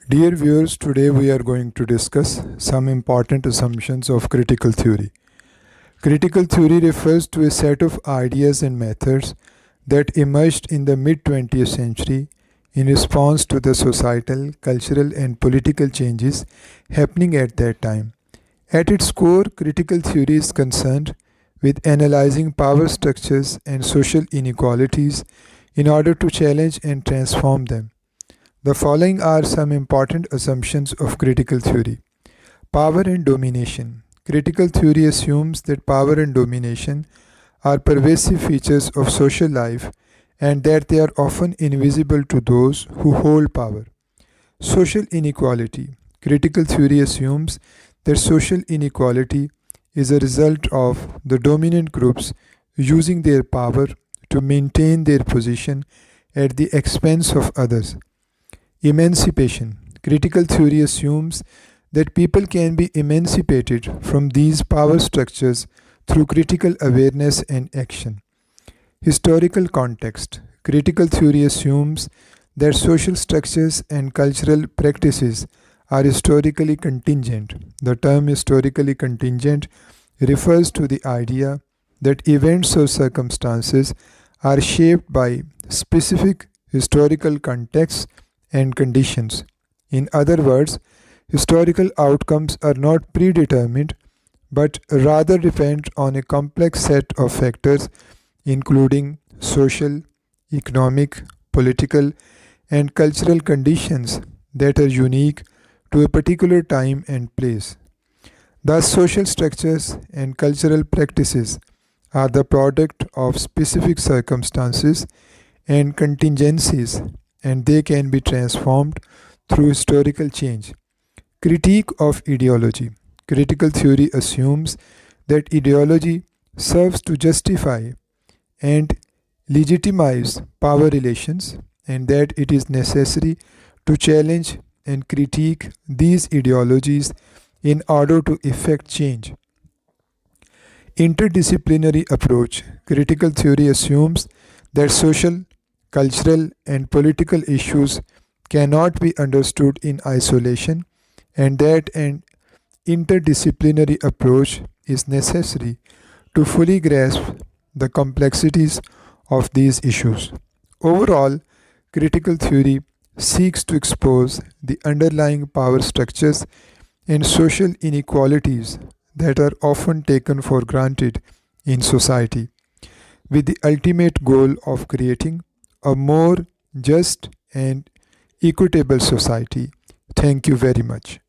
Dear viewers, today we are going to discuss some important assumptions of critical theory. Critical theory refers to a set of ideas and methods that emerged in the mid 20th century in response to the societal, cultural, and political changes happening at that time. At its core, critical theory is concerned with analyzing power structures and social inequalities in order to challenge and transform them. The following are some important assumptions of critical theory. Power and domination. Critical theory assumes that power and domination are pervasive features of social life and that they are often invisible to those who hold power. Social inequality. Critical theory assumes that social inequality is a result of the dominant groups using their power to maintain their position at the expense of others. Emancipation. Critical theory assumes that people can be emancipated from these power structures through critical awareness and action. Historical context. Critical theory assumes that social structures and cultural practices are historically contingent. The term historically contingent refers to the idea that events or circumstances are shaped by specific historical contexts and conditions. In other words, historical outcomes are not predetermined but rather depend on a complex set of factors including social, economic, political, and cultural conditions that are unique to a particular time and place. Thus, social structures and cultural practices are the product of specific circumstances and contingencies, and they can be transformed through historical change. Critique of ideology. Critical theory assumes that ideology serves to justify and legitimize power relations and that it is necessary to challenge and critique these ideologies in order to effect change. Interdisciplinary approach. Critical theory assumes that social, cultural, and political issues cannot be understood in isolation and that an interdisciplinary approach is necessary to fully grasp the complexities of these issues. Overall, critical theory seeks to expose the underlying power structures and social inequalities that are often taken for granted in society, with the ultimate goal of creating a more just and equitable society. Thank you very much.